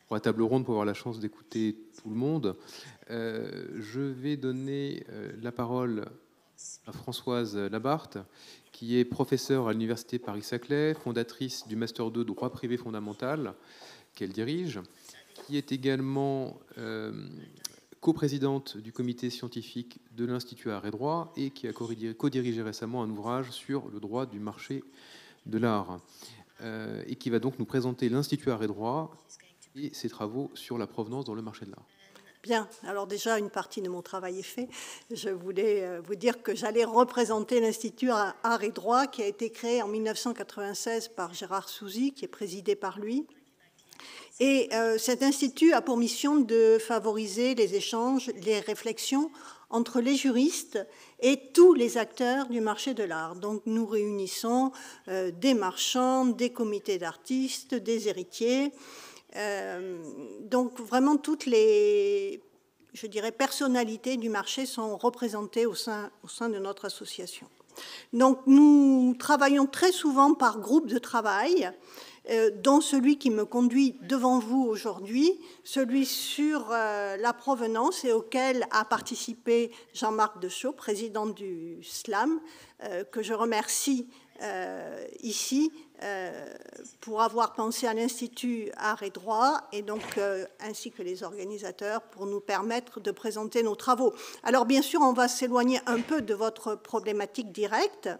pour la table ronde, pour avoir la chance d'écouter tout le monde. Je vais donner la parole à Françoise Labarthe, qui est professeure à l'Université Paris-Saclay, fondatrice du Master 2 Droit privé fondamental, qu'elle dirige, qui est également coprésidente du comité scientifique de l'Institut Art et Droit et qui a co-dirigé récemment un ouvrage sur le droit du marché de l'art, et qui va donc nous présenter l'Institut Art et Droit et ses travaux sur la provenance dans le marché de l'art. Bien, alors déjà, une partie de mon travail est fait. Je voulais vous dire que j'allais représenter l'Institut Art et Droit qui a été créé en 1996 par Gérard Souzy, qui est présidé par lui. Et cet institut a pour mission de favoriser les échanges, les réflexions entre les juristes et tous les acteurs du marché de l'art. Donc nous réunissons des marchands, des comités d'artistes, des héritiers, donc vraiment toutes les, je dirais, personnalités du marché sont représentées au sein de notre association. Donc nous travaillons très souvent par groupe de travail, dont celui qui me conduit devant vous aujourd'hui, celui sur la provenance et auquel a participé Jean-Marc Deschaux, président du SLAM, que je remercie ici pour avoir pensé à l'Institut Art et Droit, et donc ainsi que les organisateurs pour nous permettre de présenter nos travaux. Alors bien sûr, on va s'éloigner un peu de votre problématique directe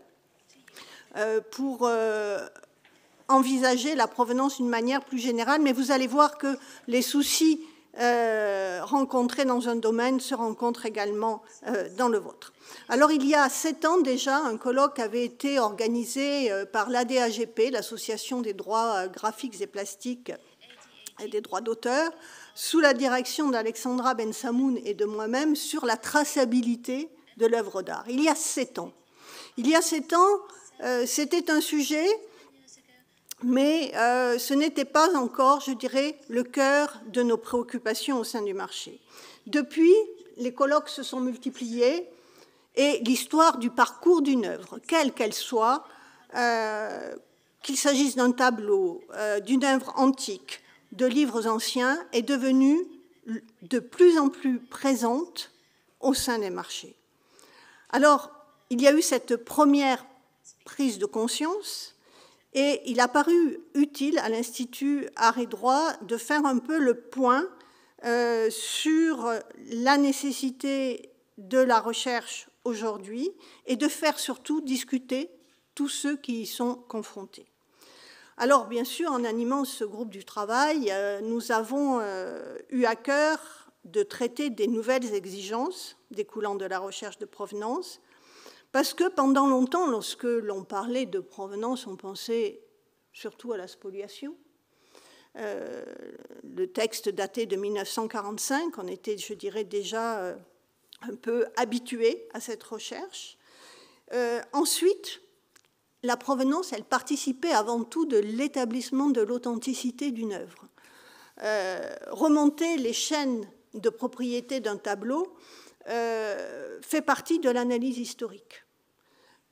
pour envisager la provenance d'une manière plus générale, mais vous allez voir que les soucis rencontrés dans un domaine se rencontrent également dans le vôtre. Alors, il y a 7 ans déjà, un colloque avait été organisé par l'ADAGP, l'Association des droits graphiques et plastiques et des droits d'auteur, sous la direction d'Alexandra Bensamoun et de moi-même, sur la traçabilité de l'œuvre d'art. Il y a 7 ans. Il y a 7 ans, c'était un sujet, mais ce n'était pas encore, je dirais, le cœur de nos préoccupations au sein du marché. Depuis, les colloques se sont multipliés et l'histoire du parcours d'une œuvre, quelle qu'elle soit, qu'il s'agisse d'un tableau, d'une œuvre antique, de livres anciens, est devenue de plus en plus présente au sein des marchés. Alors, il y a eu cette première prise de conscience et il a paru utile à l'Institut Art et Droit de faire un peu le point sur la nécessité de la recherche aujourd'hui et de faire surtout discuter tous ceux qui y sont confrontés. Alors, bien sûr, en animant ce groupe du travail, nous avons eu à cœur de traiter des nouvelles exigences découlant de la recherche de provenance, parce que pendant longtemps, lorsque l'on parlait de provenance, on pensait surtout à la spoliation. Le texte daté de 1945, on était, je dirais, déjà un peu habitué à cette recherche. Ensuite, la provenance, elle participait avant tout de l'établissement de l'authenticité d'une œuvre. Remonter les chaînes de propriété d'un tableau fait partie de l'analyse historique.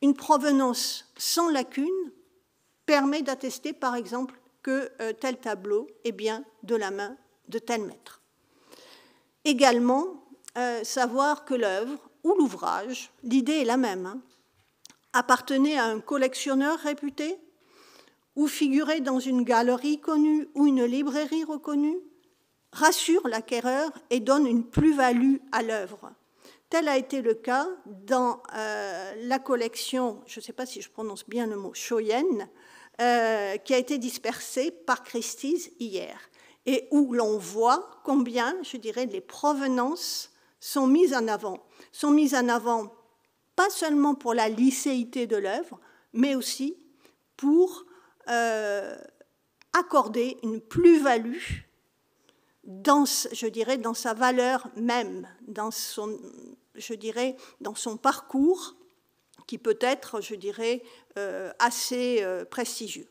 Une provenance sans lacune permet d'attester, par exemple, que tel tableau est bien de la main de tel maître. Également, savoir que l'œuvre ou l'ouvrage, l'idée est la même, appartenait à un collectionneur réputé ou figurait dans une galerie connue ou une librairie reconnue, rassure l'acquéreur et donne une plus-value à l'œuvre. Tel a été le cas dans la collection, je ne sais pas si je prononce bien le mot, Choyen, qui a été dispersée par Christie's hier, et où l'on voit combien, je dirais, les provenances sont mises en avant. Sont mises en avant pas seulement pour la licéité de l'œuvre, mais aussi pour accorder une plus-value dans, je dirais, dans sa valeur même, dans son, je dirais, dans son parcours, qui peut être, je dirais, assez prestigieux.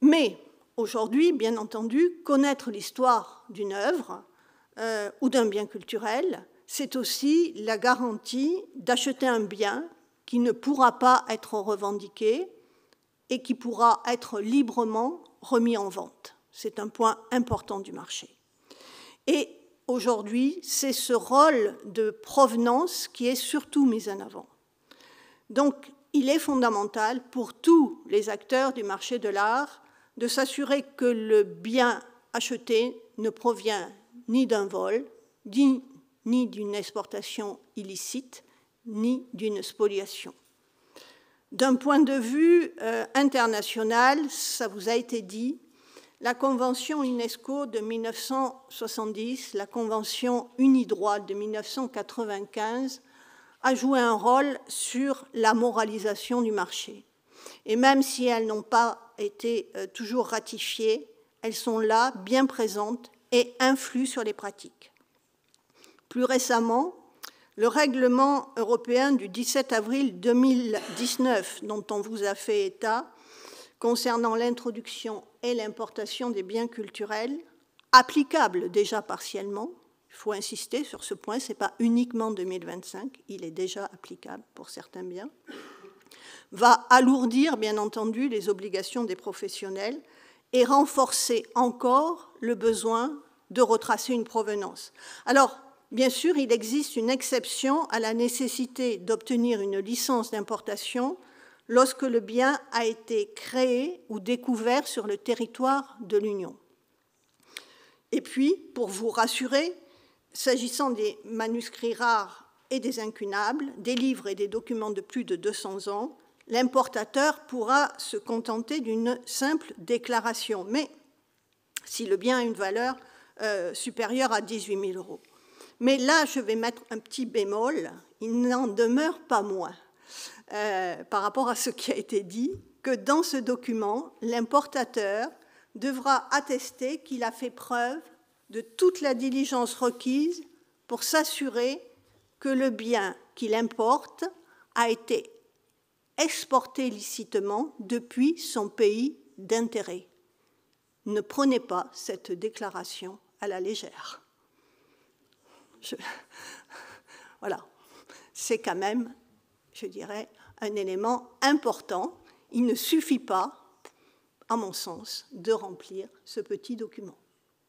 Mais aujourd'hui, bien entendu, connaître l'histoire d'une œuvre ou d'un bien culturel, c'est aussi la garantie d'acheter un bien qui ne pourra pas être revendiqué et qui pourra être librement remis en vente. C'est un point important du marché. Et aujourd'hui, c'est ce rôle de provenance qui est surtout mis en avant. Donc, il est fondamental pour tous les acteurs du marché de l'art de s'assurer que le bien acheté ne provient ni d'un vol, ni d'une exportation illicite, ni d'une spoliation. D'un point de vue international, ça vous a été dit, la Convention UNESCO de 1970, la Convention Unidroit de 1995 a joué un rôle sur la moralisation du marché. Et même si elles n'ont pas été toujours ratifiées, elles sont là, bien présentes et influent sur les pratiques. Plus récemment, le règlement européen du 17 avril 2019, dont on vous a fait état, concernant l'introduction et l'importation des biens culturels, applicable déjà partiellement, il faut insister sur ce point, ce n'est pas uniquement 2025, il est déjà applicable pour certains biens, va alourdir, bien entendu, les obligations des professionnels et renforcer encore le besoin de retracer une provenance. Alors, bien sûr, il existe une exception à la nécessité d'obtenir une licence d'importation lorsque le bien a été créé ou découvert sur le territoire de l'Union. Et puis, pour vous rassurer, s'agissant des manuscrits rares et des incunables, des livres et des documents de plus de 200 ans, l'importateur pourra se contenter d'une simple déclaration, mais si le bien a une valeur supérieure à 18 000 €. Mais là, je vais mettre un petit bémol, il n'en demeure pas moins, par rapport à ce qui a été dit, que dans ce document, l'importateur devra attester qu'il a fait preuve de toute la diligence requise pour s'assurer que le bien qu'il importe a été exporté licitement depuis son pays d'intérêt. Ne prenez pas cette déclaration à la légère. Voilà, c'est quand même, je dirais, un élément important. Il ne suffit pas, à mon sens, de remplir ce petit document.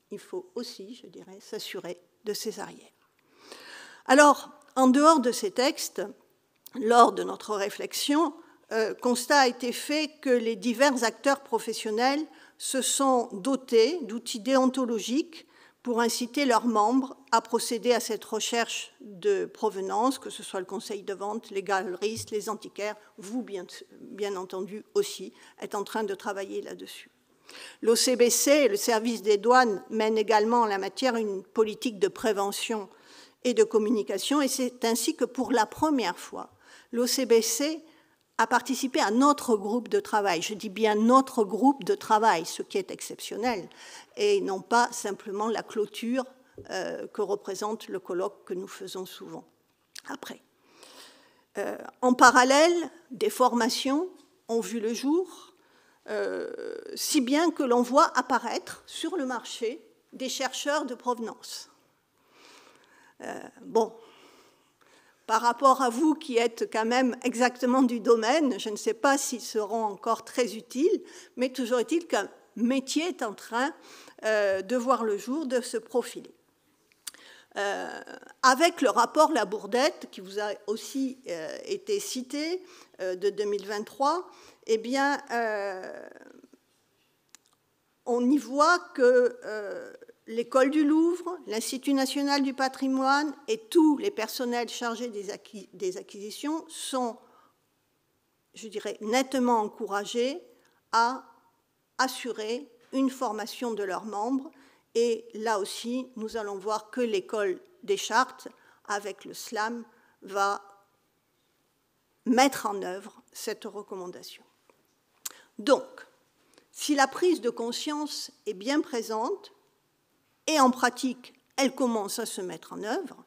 Il faut aussi, je dirais, s'assurer de ses arrières. Alors, en dehors de ces textes, lors de notre réflexion, constat a été fait que les divers acteurs professionnels se sont dotés d'outils déontologiques pour inciter leurs membres à procéder à cette recherche de provenance, que ce soit le conseil de vente, les galeristes, les antiquaires, vous, bien entendu, aussi, êtes en train de travailler là-dessus. L'OCBC, le service des douanes, mène également en la matière une politique de prévention et de communication, et c'est ainsi que pour la première fois, l'OCBC a participé à notre groupe de travail. Je dis bien notre groupe de travail, ce qui est exceptionnel, et non pas simplement la clôture que représente le colloque que nous faisons souvent après. En parallèle, des formations ont vu le jour, si bien que l'on voit apparaître sur le marché des chercheurs de provenance. Bon, par rapport à vous qui êtes quand même exactement du domaine, je ne sais pas s'ils seront encore très utiles, mais toujours est-il qu'un métier est en train de voir le jour, de se profiler. Avec le rapport Labourdette, qui vous a aussi été cité, de 2023, eh bien, on y voit que l'École du Louvre, l'Institut national du patrimoine et tous les personnels chargés des acquisitions sont, je dirais, nettement encouragés à assurer une formation de leurs membres. Et là aussi, nous allons voir que l'École des chartes, avec le SLAM, va mettre en œuvre cette recommandation. Donc, si la prise de conscience est bien présente, et en pratique, elle commence à se mettre en œuvre,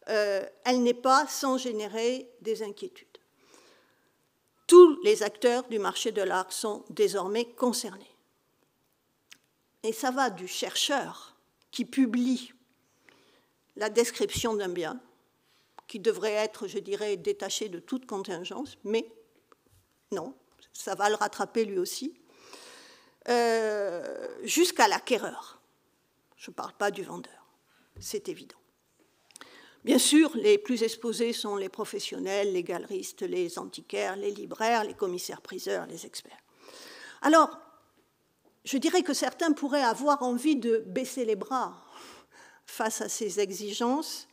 elle n'est pas sans générer des inquiétudes. Tous les acteurs du marché de l'art sont désormais concernés. Et ça va du chercheur qui publie la description d'un bien, qui devrait être, je dirais, détaché de toute contingence, mais non, ça va le rattraper lui aussi, jusqu'à l'acquéreur. Je ne parle pas du vendeur, c'est évident. Bien sûr, les plus exposés sont les professionnels, les galeristes, les antiquaires, les libraires, les commissaires-priseurs, les experts. Alors, je dirais que certains pourraient avoir envie de baisser les bras face à ces exigences,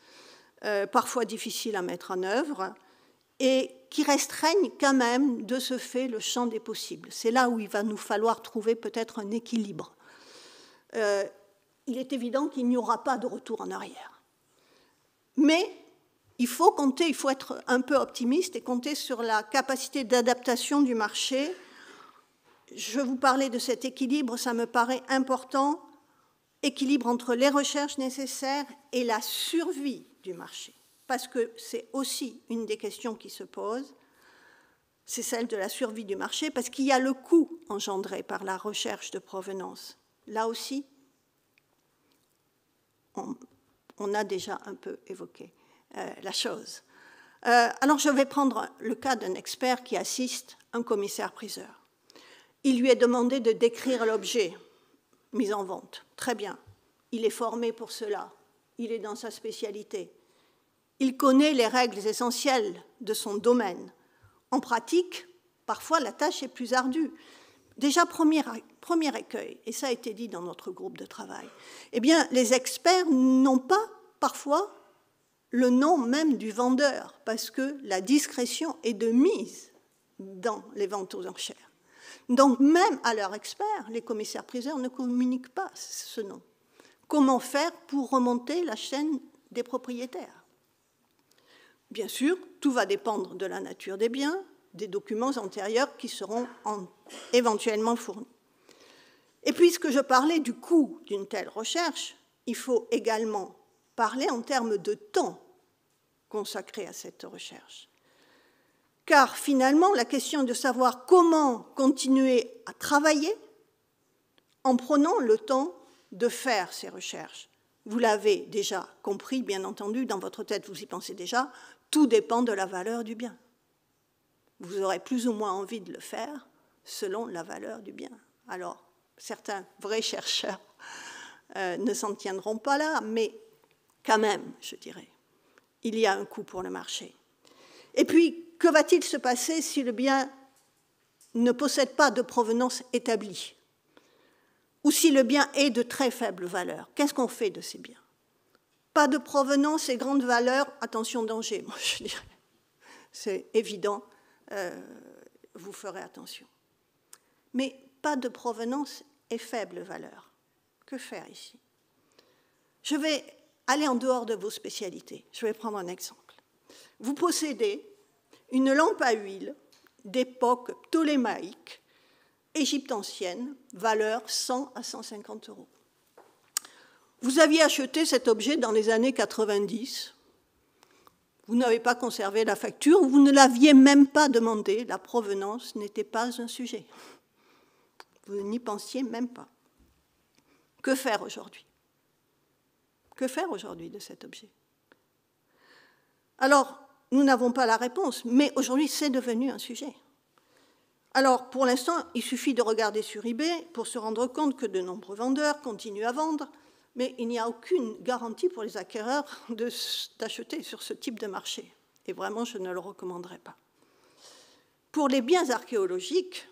parfois difficiles à mettre en œuvre, et qui restreignent quand même de ce fait le champ des possibles. C'est là où il va nous falloir trouver peut-être un équilibre. Il est évident qu'il n'y aura pas de retour en arrière. Mais il faut être un peu optimiste et compter sur la capacité d'adaptation du marché. Je vous parlais de cet équilibre, ça me paraît important, équilibre entre les recherches nécessaires et la survie du marché. Parce que c'est aussi une des questions qui se posent, c'est celle de la survie du marché, parce qu'il y a le coût engendré par la recherche de provenance. Là aussi, on a déjà un peu évoqué la chose. Alors je vais prendre le cas d'un expert qui assiste un commissaire-priseur. Il lui est demandé de décrire l'objet mis en vente. Très bien. Il est formé pour cela. Il est dans sa spécialité. Il connaît les règles essentielles de son domaine. En pratique, parfois la tâche est plus ardue. Déjà, premier écueil, et ça a été dit dans notre groupe de travail, eh bien, les experts n'ont pas parfois le nom même du vendeur, parce que la discrétion est de mise dans les ventes aux enchères. Donc, même à leur expert, les commissaires-priseurs ne communiquent pas ce nom. Comment faire pour remonter la chaîne des propriétaires? Bien sûr, tout va dépendre de la nature des biens, des documents antérieurs qui seront éventuellement fournis. Et puisque je parlais du coût d'une telle recherche, il faut également parler en termes de temps consacré à cette recherche. Car finalement, la question est de savoir comment continuer à travailler en prenant le temps de faire ces recherches. Vous l'avez déjà compris, bien entendu, dans votre tête, vous y pensez déjà, tout dépend de la valeur du bien. Vous aurez plus ou moins envie de le faire selon la valeur du bien. Alors, certains vrais chercheurs ne s'en tiendront pas là, mais quand même, je dirais, il y a un coût pour le marché. Et puis, que va-t-il se passer si le bien ne possède pas de provenance établie? Ou si le bien est de très faible valeur? Qu'est-ce qu'on fait de ces biens? Pas de provenance et grande valeur, attention, danger, moi je dirais. C'est évident. Vous ferez attention. Mais pas de provenance et faible valeur. Que faire ici? Je vais aller en dehors de vos spécialités. Je vais prendre un exemple. Vous possédez une lampe à huile d'époque ptolémaïque, Égypte ancienne, valeur 100 à 150 €. Vous aviez acheté cet objet dans les années 90. Vous n'avez pas conservé la facture, vous ne l'aviez même pas demandé, la provenance n'était pas un sujet. Vous n'y pensiez même pas. Que faire aujourd'hui? Que faire aujourd'hui de cet objet? Alors, nous n'avons pas la réponse, mais aujourd'hui, c'est devenu un sujet. Alors, pour l'instant, il suffit de regarder sur eBay pour se rendre compte que de nombreux vendeurs continuent à vendre, mais il n'y a aucune garantie pour les acquéreurs d'acheter sur ce type de marché. Et vraiment, je ne le recommanderais pas. Pour les biens archéologiques,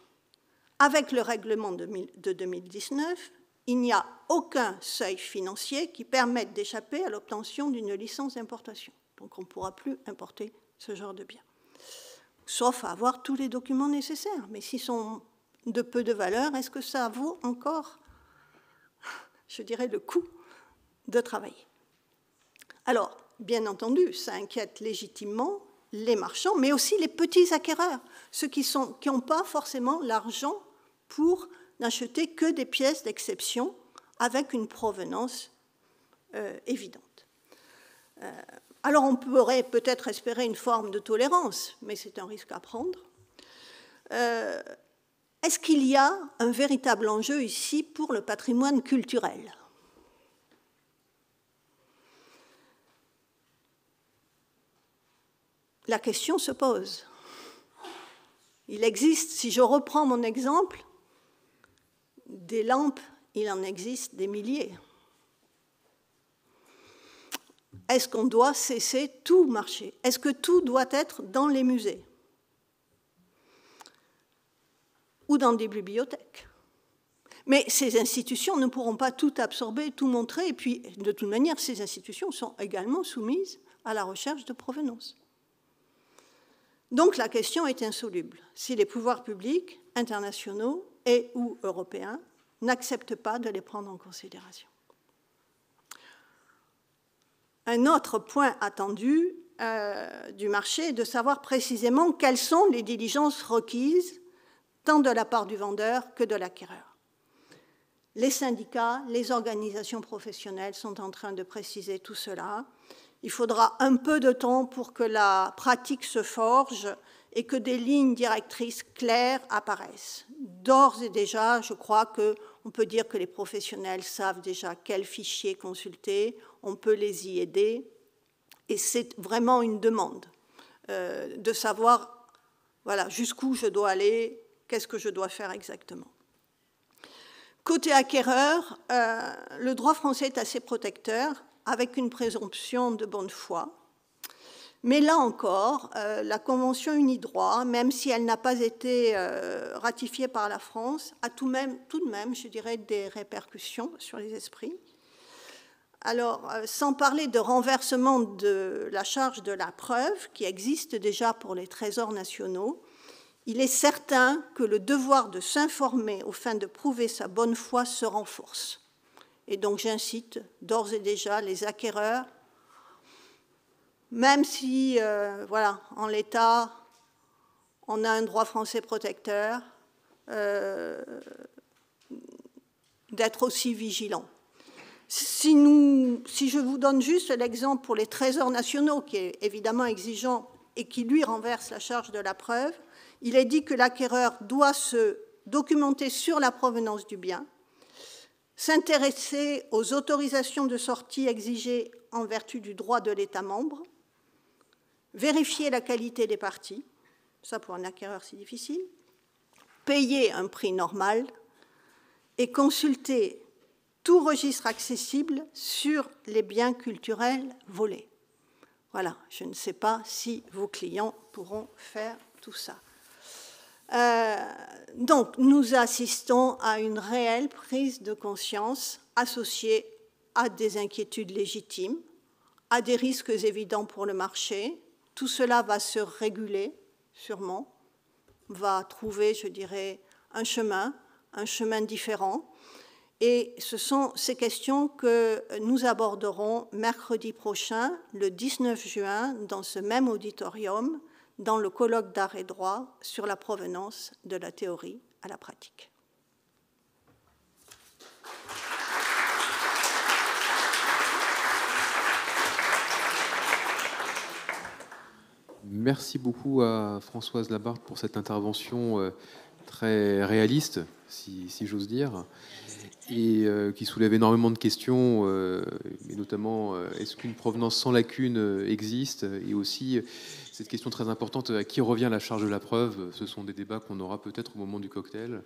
avec le règlement de 2019, il n'y a aucun seuil financier qui permette d'échapper à l'obtention d'une licence d'importation. Donc on ne pourra plus importer ce genre de biens. Sauf à avoir tous les documents nécessaires. Mais s'ils sont de peu de valeur, est-ce que ça vaut encore, je dirais, le coût de travailler? Alors, bien entendu, ça inquiète légitimement les marchands, mais aussi les petits acquéreurs, ceux qui n'ont pas forcément l'argent pour n'acheter que des pièces d'exception avec une provenance évidente. Alors on pourrait peut-être espérer une forme de tolérance, mais c'est un risque à prendre. Est-ce qu'il y a un véritable enjeu ici pour le patrimoine culturel? La question se pose. Il existe, si je reprends mon exemple, des lampes, il en existe des milliers. Est-ce qu'on doit cesser tout marché? Est-ce que tout doit être dans les musées? Ou dans des bibliothèques? Mais ces institutions ne pourront pas tout absorber, tout montrer, et puis de toute manière, ces institutions sont également soumises à la recherche de provenance. Donc la question est insoluble. Si les pouvoirs publics, internationaux et ou européens, n'acceptent pas de les prendre en considération. Un autre point attendu du marché est de savoir précisément quelles sont les diligences requises, tant de la part du vendeur que de l'acquéreur. Les syndicats, les organisations professionnelles sont en train de préciser tout cela. Il faudra un peu de temps pour que la pratique se forge et que des lignes directrices claires apparaissent. D'ores et déjà, je crois qu'on peut dire que les professionnels savent déjà quels fichiers consulter, on peut les y aider, et c'est vraiment une demande de savoir voilà, jusqu'où je dois aller, qu'est-ce que je dois faire exactement. Côté acquéreur, le droit français est assez protecteur, avec une présomption de bonne foi. Mais là encore, la Convention Unidroit, même si elle n'a pas été ratifiée par la France, a tout de même, je dirais, des répercussions sur les esprits. Alors, sans parler de renversement de la charge de la preuve, qui existe déjà pour les trésors nationaux, il est certain que le devoir de s'informer aux fins de prouver sa bonne foi se renforce. Et donc j'incite d'ores et déjà les acquéreurs, même si, voilà, en l'état, on a un droit français protecteur, d'être aussi vigilants. Si je vous donne juste l'exemple pour les trésors nationaux, qui est évidemment exigeant et qui, lui, renverse la charge de la preuve, il est dit que l'acquéreur doit se documenter sur la provenance du bien, s'intéresser aux autorisations de sortie exigées en vertu du droit de l'État membre, vérifier la qualité des parties, ça pour un acquéreur c'est difficile, payer un prix normal et consulter tout registre accessible sur les biens culturels volés. Voilà, je ne sais pas si vos clients pourront faire tout ça. Donc, nous assistons à une réelle prise de conscience associée à des inquiétudes légitimes, à des risques évidents pour le marché. Tout cela va se réguler, sûrement, va trouver, je dirais, un chemin différent. Et ce sont ces questions que nous aborderons mercredi prochain, le 19 juin, dans ce même auditorium, dans le colloque d'art et droit sur la provenance de la théorie à la pratique. Merci beaucoup à Françoise Labarthe pour cette intervention très réaliste, si j'ose dire, et qui soulève énormément de questions, et notamment est-ce qu'une provenance sans lacune existe, et aussi cette question très importante, à qui revient la charge de la preuve? Ce sont des débats qu'on aura peut-être au moment du cocktail.